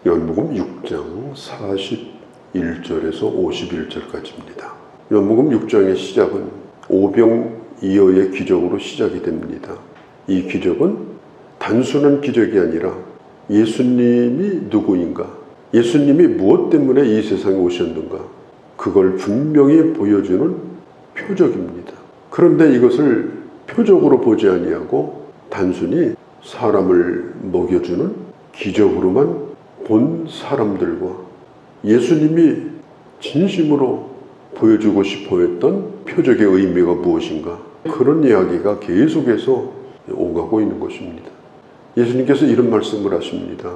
요한복음 6장 41절에서 51절까지입니다. 요한복음 6장의 시작은 오병이어의 기적으로 시작이 됩니다. 이 기적은 단순한 기적이 아니라 예수님이 누구인가, 예수님이 무엇 때문에 이 세상에 오셨는가, 그걸 분명히 보여주는 표적입니다. 그런데 이것을 표적으로 보지 아니하고 단순히 사람을 먹여주는 기적으로만 본 사람들과 예수님이 진심으로 보여주고 싶어 했던 표적의 의미가 무엇인가, 그런 이야기가 계속해서 오가고 있는 것입니다. 예수님께서 이런 말씀을 하십니다.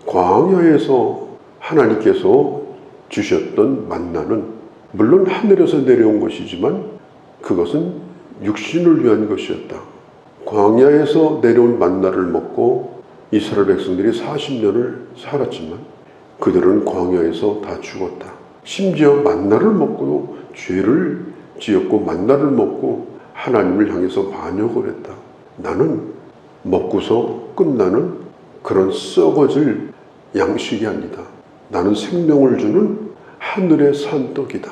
광야에서 하나님께서 주셨던 만나는 물론 하늘에서 내려온 것이지만 그것은 육신을 위한 것이었다. 광야에서 내려온 만나를 먹고 이스라엘 백성들이 40년을 살았지만 그들은 광야에서 다 죽었다. 심지어 만나를 먹고 죄를 지었고 만나를 먹고 하나님을 향해서 반역을 했다. 나는 먹고서 끝나는 그런 썩어질 양식이 아니다. 나는 생명을 주는 하늘의 산떡이다.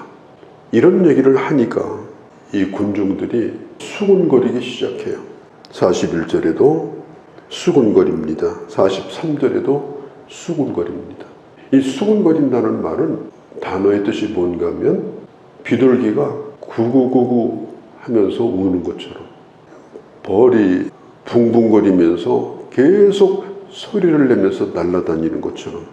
이런 얘기를 하니까 이 군중들이 수군거리기 시작해요. 41절에도 수군거립니다. 43절에도 수군거립니다. 이 수군거린다는 말은 단어의 뜻이 뭔가 하면 비둘기가 구구구구 하면서 우는 것처럼, 벌이 붕붕거리면서 계속 소리를 내면서 날아다니는 것처럼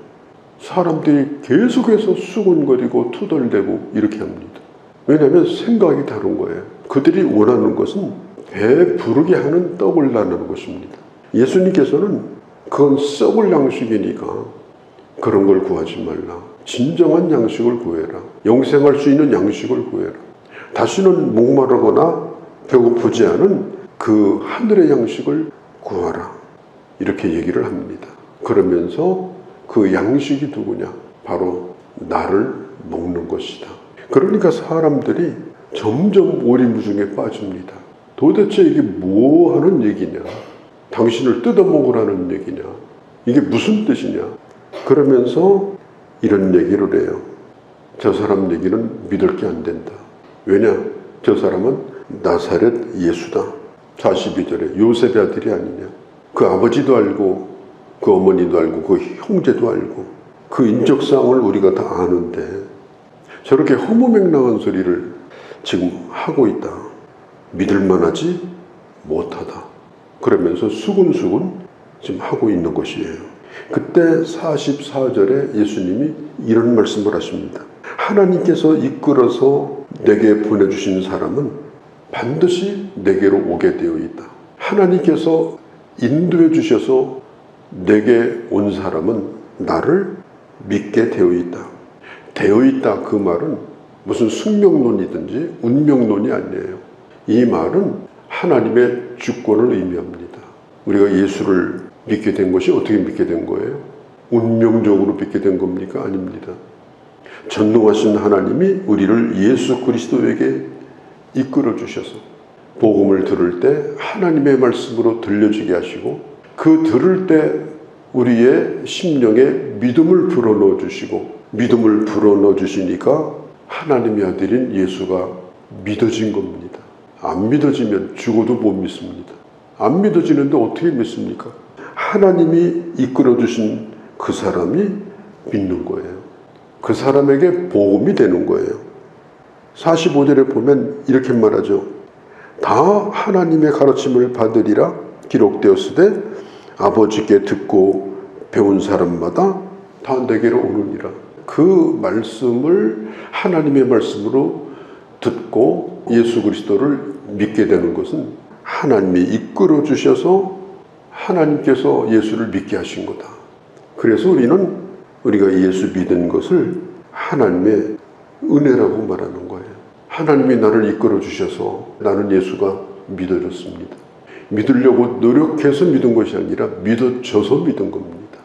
사람들이 계속해서 수군거리고 투덜대고 이렇게 합니다. 왜냐하면 생각이 다른 거예요. 그들이 원하는 것은 배 부르게 하는 떡을 달라는 것입니다. 예수님께서는 그건 썩을 양식이니까 그런 걸 구하지 말라. 진정한 양식을 구해라. 영생할 수 있는 양식을 구해라. 다시는 목마르거나 배고프지 않은 그 하늘의 양식을 구하라. 이렇게 얘기를 합니다. 그러면서 그 양식이 누구냐? 바로 나를 먹는 것이다. 그러니까 사람들이 점점 오리무중에 빠집니다. 도대체 이게 뭐 하는 얘기냐? 당신을 뜯어먹으라는 얘기냐? 이게 무슨 뜻이냐? 그러면서 이런 얘기를 해요. 저 사람 얘기는 믿을 게 안 된다. 왜냐? 저 사람은 나사렛 예수다. 42절에 요셉의 아들이 아니냐? 그 아버지도 알고 그 어머니도 알고 그 형제도 알고 그 인적사항을 우리가 다 아는데 저렇게 허무맹랑한 소리를 지금 하고 있다. 믿을 만하지 못하다. 그러면서 수군수군 지금 하고 있는 것이에요. 그때 44절에 예수님이 이런 말씀을 하십니다. 하나님께서 이끌어서 내게 보내주신 사람은 반드시 내게로 오게 되어 있다. 하나님께서 인도해 주셔서 내게 온 사람은 나를 믿게 되어 있다. 되어 있다, 그 말은 무슨 숙명론이든지 운명론이 아니에요. 이 말은 하나님의 주권을 의미합니다. 우리가 예수를 믿게 된 것이 어떻게 믿게 된 거예요? 운명적으로 믿게 된 겁니까? 아닙니다. 전능하신 하나님이 우리를 예수 그리스도에게 이끌어 주셔서 복음을 들을 때 하나님의 말씀으로 들려지게 하시고 그 들을 때 우리의 심령에 믿음을 불어넣어 주시고 믿음을 불어넣어 주시니까 하나님의 아들인 예수가 믿어진 겁니다. 안 믿어지면 죽어도 못 믿습니다. 안 믿어지는데 어떻게 믿습니까? 하나님이 이끌어 주신 그 사람이 믿는 거예요. 그 사람에게 복음이 되는 거예요. 45절에 보면 이렇게 말하죠. 다 하나님의 가르침을 받으리라 기록되었으되 아버지께 듣고 배운 사람마다 다 내게로 오느니라. 그 말씀을 하나님의 말씀으로 듣고 예수 그리스도를 믿게 되는 것은 하나님이 이끌어 주셔서 하나님께서 예수를 믿게 하신 거다. 그래서 우리가 예수 믿은 것을 하나님의 은혜라고 말하는 거예요. 하나님이 나를 이끌어 주셔서 나는 예수가 믿어졌습니다. 믿으려고 노력해서 믿은 것이 아니라 믿어져서 믿은 겁니다.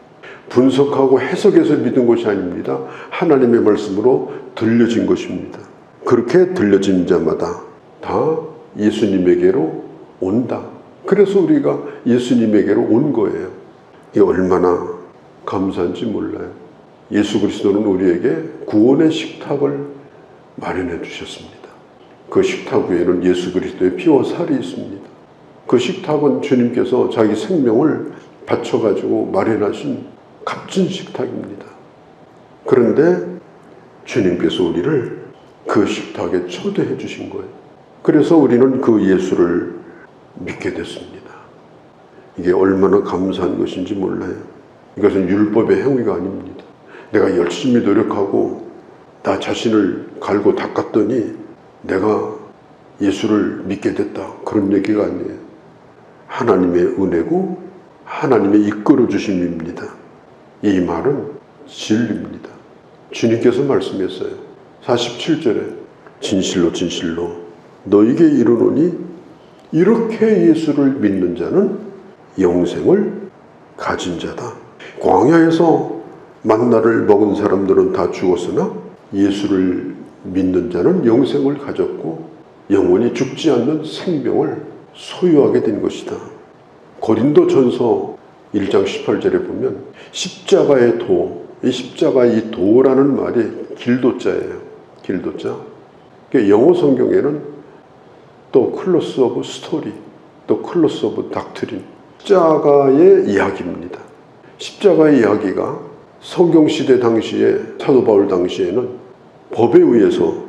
분석하고 해석해서 믿은 것이 아닙니다. 하나님의 말씀으로 들려진 것입니다. 그렇게 들려진 자마다 다 예수님에게로 온다. 그래서 우리가 예수님에게로 온 거예요. 이게 얼마나 감사한지 몰라요. 예수 그리스도는 우리에게 구원의 식탁을 마련해 주셨습니다. 그 식탁 위에는 예수 그리스도의 피와 살이 있습니다. 그 식탁은 주님께서 자기 생명을 바쳐가지고 마련하신 값진 식탁입니다. 그런데 주님께서 우리를 그 식탁에 초대해 주신 거예요. 그래서 우리는 그 예수를 믿게 됐습니다. 이게 얼마나 감사한 것인지 몰라요. 이것은 율법의 행위가 아닙니다. 내가 열심히 노력하고 나 자신을 갈고 닦았더니 내가 예수를 믿게 됐다, 그런 얘기가 아니에요. 하나님의 은혜고 하나님의 이끌어 주심입니다. 이 말은 진리입니다. 주님께서 말씀했어요. 47절에 진실로 진실로 너에게 이르노니 이렇게 예수를 믿는 자는 영생을 가진 자다. 광야에서 만나를 먹은 사람들은 다 죽었으나 예수를 믿는 자는 영생을 가졌고 영원히 죽지 않는 생명을 소유하게 된 것이다. 고린도전서 1장 18절에 보면 십자가의 도, 이 십자가의 도라는 말이 길도자예요. 길도자. 영어 성경에는 또 클로스 오브 스토리, 또 클로스 오브 닥트린, 십자가의 이야기입니다. 십자가의 이야기가 성경시대 당시에, 사도 바울 당시에는 법에 의해서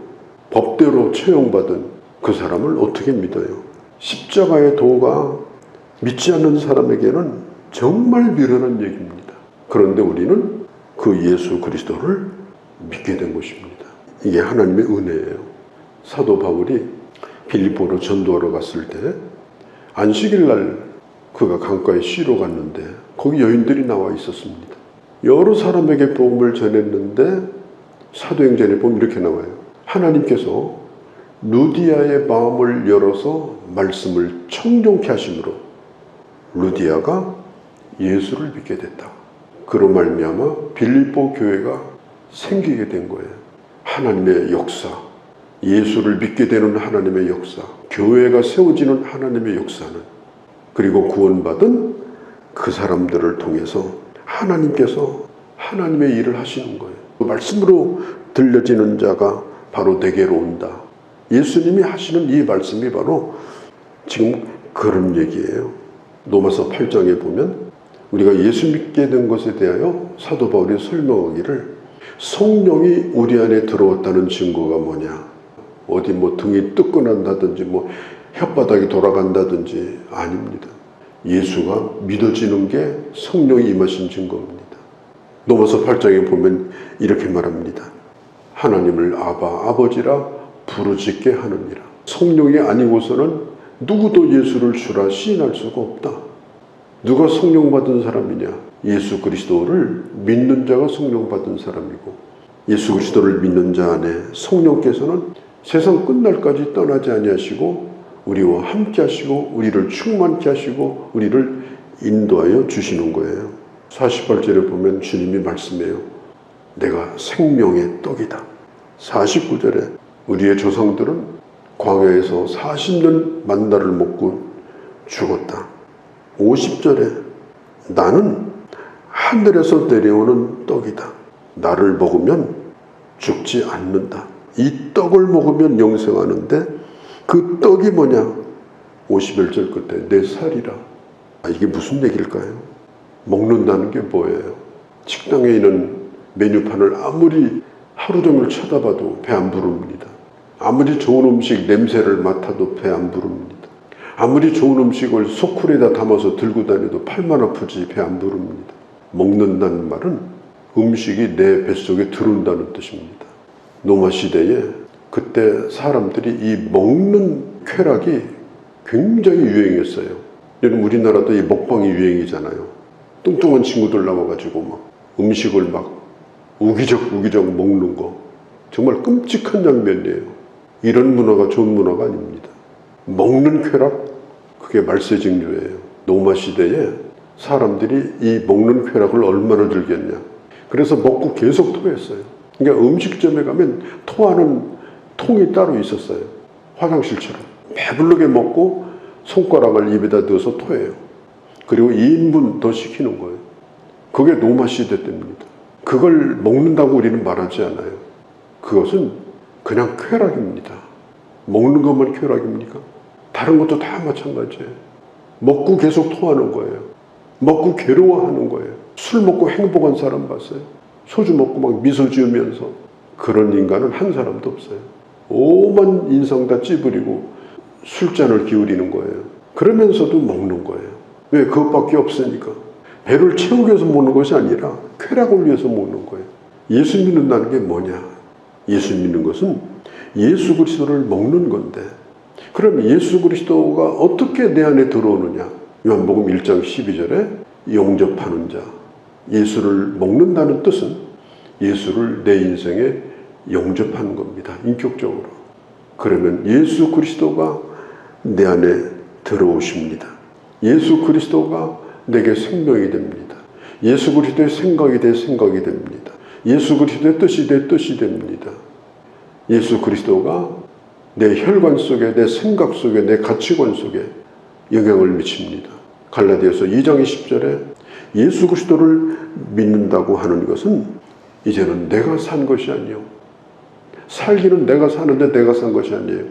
법대로 처형받은 그 사람을 어떻게 믿어요? 십자가의 도가 믿지 않는 사람에게는 정말 미련한 얘기입니다. 그런데 우리는 그 예수 그리스도를 믿게 된 것입니다. 이게 하나님의 은혜예요. 사도 바울이 빌립보로 전도하러 갔을 때 안식일 날 그가 강가에 쉬러 갔는데 거기 여인들이 나와 있었습니다. 여러 사람에게 복음을 전했는데 사도행전에 보면 이렇게 나와요. 하나님께서 루디아의 마음을 열어서 말씀을 청종케 하심으로 루디아가 예수를 믿게 됐다. 그로 말미암아 빌립보 교회가 생기게 된 거예요. 하나님의 역사, 예수를 믿게 되는 하나님의 역사, 교회가 세워지는 하나님의 역사는, 그리고 구원받은 그 사람들을 통해서 하나님께서 하나님의 일을 하시는 거예요. 그 말씀으로 들려지는 자가 바로 내게로 온다. 예수님이 하시는 이 말씀이 바로 지금 그런 얘기예요. 로마서 8장에 보면 우리가 예수 믿게 된 것에 대하여 사도 바울이 설명하기를 성령이 우리 안에 들어왔다는 증거가 뭐냐, 어디 뭐 등이 뜨끈한다든지 뭐 혓바닥이 돌아간다든지 아닙니다. 예수가 믿어지는 게 성령이 임하신 증거입니다. 로마서 8장에 보면 이렇게 말합니다. 하나님을 아바, 아버지라 부르짖게 하느니라. 성령이 아니고서는 누구도 예수를 주라 시인할 수가 없다. 누가 성령 받은 사람이냐? 예수 그리스도를 믿는 자가 성령 받은 사람이고, 예수 그리스도를 믿는 자 안에 성령께서는 세상 끝날까지 떠나지 아니하시고 우리와 함께 하시고 우리를 충만케 하시고 우리를 인도하여 주시는 거예요. 48절에 보면 주님이 말씀해요. 내가 생명의 떡이다. 49절에 우리의 조상들은 광야에서 40년 만나를 먹고 죽었다. 50절에 나는 하늘에서 내려오는 떡이다. 나를 먹으면 죽지 않는다. 이 떡을 먹으면 영생하는데 그 떡이 뭐냐? 51절 끝에 내 살이라. 이게 무슨 얘기일까요? 먹는다는 게 뭐예요? 식당에 있는 메뉴판을 아무리 하루 종일 쳐다봐도 배 안 부릅니다. 아무리 좋은 음식 냄새를 맡아도 배 안 부릅니다. 아무리 좋은 음식을 소쿠리에다 담아서 들고 다녀도 팔만 아프지 배 안 부릅니다. 먹는다는 말은 음식이 내 뱃속에 들어온다는 뜻입니다. 노마 시대에 그때 사람들이 이 먹는 쾌락이 굉장히 유행했어요. 여러분 우리나라도 이 먹방이 유행이잖아요. 뚱뚱한 친구들 나와가지고 막 음식을 막 우기적 먹는 거, 정말 끔찍한 장면이에요. 이런 문화가 좋은 문화가 아닙니다. 먹는 쾌락, 그게 말세증류예요. 노마 시대에 사람들이 이 먹는 쾌락을 얼마나 즐겼냐. 그래서 먹고 계속 토했어요. 그러니까 음식점에 가면 토하는 통이 따로 있었어요. 화장실처럼. 배부르게 먹고 손가락을 입에다 넣어서 토해요. 그리고 2인분 더 시키는 거예요. 그게 노마 시대 때입니다. 그걸 먹는다고 우리는 말하지 않아요. 그것은 그냥 쾌락입니다. 먹는 것만 쾌락입니까? 다른 것도 다 마찬가지예요. 먹고 계속 토하는 거예요. 먹고 괴로워하는 거예요. 술 먹고 행복한 사람 봤어요? 소주 먹고 막 미소 지으면서. 그런 인간은 한 사람도 없어요. 오만 인상 다 찌부리고 술잔을 기울이는 거예요. 그러면서도 먹는 거예요. 왜? 그것밖에 없으니까. 배를 채우기 위해서 먹는 것이 아니라 쾌락을 위해서 먹는 거예요. 예수 믿는다는 게 뭐냐? 예수 믿는 것은 예수 그리스도를 먹는 건데, 그럼 예수 그리스도가 어떻게 내 안에 들어오느냐? 요한복음 1장 12절에 영접하는 자, 예수를 먹는다는 뜻은 예수를 내 인생에 영접하는 겁니다. 인격적으로. 그러면 예수 그리스도가 내 안에 들어오십니다. 예수 그리스도가 내게 생명이 됩니다. 예수 그리스도의 생각이 내 생각이 됩니다. 예수 그리스도의 뜻이 내 뜻이 됩니다. 예수 그리스도가 내 혈관 속에, 내 생각 속에, 내 가치관 속에 영향을 미칩니다. 갈라디아서 2장 20절에 예수 그리스도를 믿는다고 하는 것은 이제는 내가 산 것이 아니요, 살기는 내가 사는데 내가 산 것이 아니에요.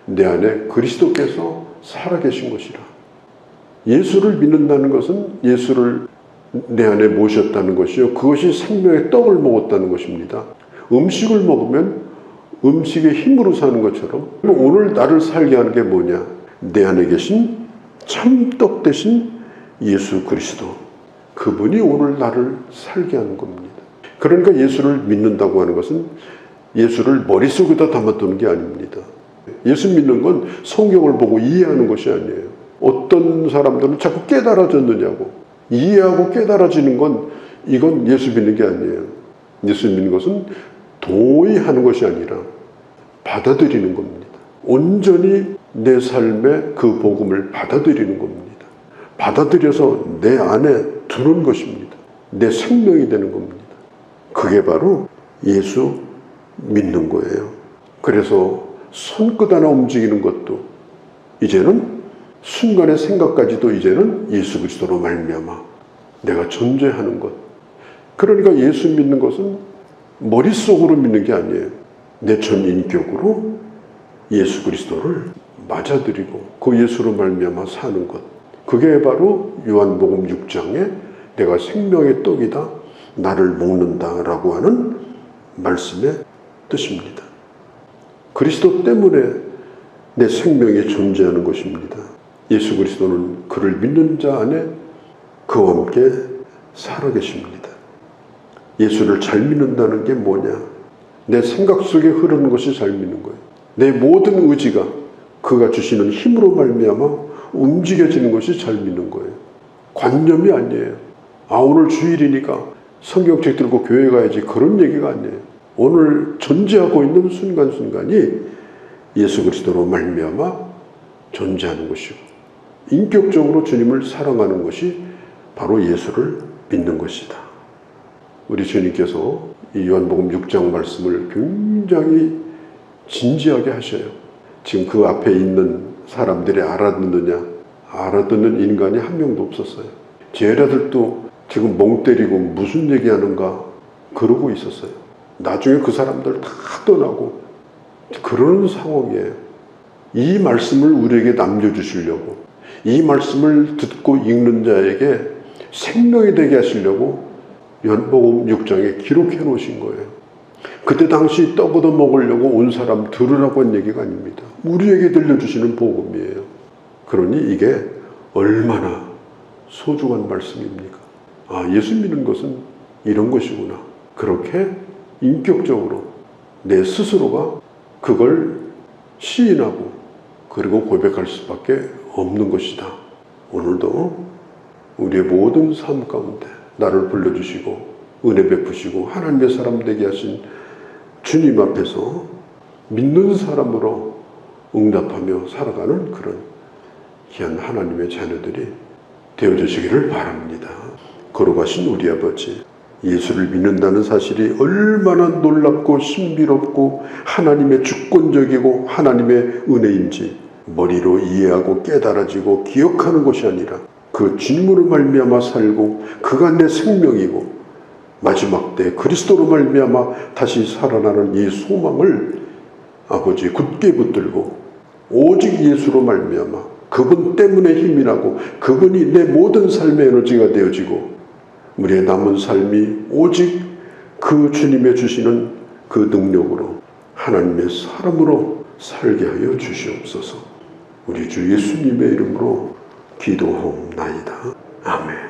내 안에 그리스도께서 살아계신 것이라. 예수를 믿는다는 것은 예수를 내 안에 모셨다는 것이요, 그것이 생명의 떡을 먹었다는 것입니다. 음식을 먹으면 음식의 힘으로 사는 것처럼 오늘 나를 살게 하는 게 뭐냐? 내 안에 계신 참떡 대신 예수 그리스도, 그분이 오늘 나를 살게 하는 겁니다. 그러니까 예수를 믿는다고 하는 것은 예수를 머릿속에다 담아두는 게 아닙니다. 예수 믿는 건 성경을 보고 이해하는 것이 아니에요. 어떤 사람들은 자꾸 깨달아졌느냐고. 이해하고 깨달아지는 건, 이건 예수 믿는 게 아니에요. 예수 믿는 것은 도의하는 것이 아니라 받아들이는 겁니다. 온전히 내 삶에 그 복음을 받아들이는 겁니다. 받아들여서 내 안에 두는 것입니다. 내 생명이 되는 겁니다. 그게 바로 예수 믿는 거예요. 그래서 손끝 하나 움직이는 것도 이제는, 순간의 생각까지도 이제는 예수 그리스도로 말미암아 내가 존재하는 것. 그러니까 예수 믿는 것은 머릿속으로 믿는 게 아니에요. 내 전 인격으로 예수 그리스도를 맞아들이고 그 예수로 말미암아 사는 것. 그게 바로 요한복음 6장에 내가 생명의 떡이다, 나를 먹는다라고 하는 말씀의 뜻입니다. 그리스도 때문에 내 생명이 존재하는 것입니다. 예수 그리스도는 그를 믿는 자 안에 그와 함께 살아계십니다. 예수를 잘 믿는다는 게 뭐냐? 내 생각 속에 흐르는 것이 잘 믿는 거예요. 내 모든 의지가 그가 주시는 힘으로 말미암아 움직여지는 것이 잘 믿는 거예요. 관념이 아니에요. 아, 오늘 주일이니까 성경책 들고 교회 가야지, 그런 얘기가 아니에요. 오늘 존재하고 있는 순간순간이 예수 그리스도로 말미암아 존재하는 것이고, 인격적으로 주님을 사랑하는 것이 바로 예수를 믿는 것이다. 우리 주님께서 이 요한복음 6장 말씀을 굉장히 진지하게 하셔요. 지금 그 앞에 있는 사람들이 알아듣느냐? 알아듣는 인간이 한 명도 없었어요. 제자들도 지금 멍 때리고 무슨 얘기하는가 그러고 있었어요. 나중에 그 사람들 다 떠나고 그러는 상황이에요. 이 말씀을 우리에게 남겨주시려고, 이 말씀을 듣고 읽는 자에게 생명이 되게 하시려고 요한복음 6장에 기록해 놓으신 거예요. 그때 당시 떡 얻어 먹으려고 온 사람 들으라고 한 얘기가 아닙니다. 우리에게 들려주시는 복음이에요. 그러니 이게 얼마나 소중한 말씀입니까? 아, 예수 믿는 것은 이런 것이구나. 그렇게 인격적으로 내 스스로가 그걸 시인하고 그리고 고백할 수밖에 없는 것이다. 오늘도 우리의 모든 삶 가운데 나를 불러주시고 은혜 베푸시고 하나님의 사람 되게 하신 주님 앞에서 믿는 사람으로 응답하며 살아가는 그런 귀한 하나님의 자녀들이 되어주시기를 바랍니다. 거룩하신 우리 아버지, 예수를 믿는다는 사실이 얼마나 놀랍고 신비롭고 하나님의 주권적이고 하나님의 은혜인지 머리로 이해하고 깨달아지고 기억하는 것이 아니라 그 주님으로 말미암아 살고 그가 내 생명이고 마지막 때 그리스도로 말미암아 다시 살아나는 이 소망을 아버지 굳게 붙들고 오직 예수로 말미암아 그분 때문에 힘이 나고 그분이 내 모든 삶의 에너지가 되어지고 우리의 남은 삶이 오직 그 주님의 주시는 그 능력으로 하나님의 사람으로 살게 하여 주시옵소서. 우리 주 예수님의 이름으로 기도하옵나이다. 아멘.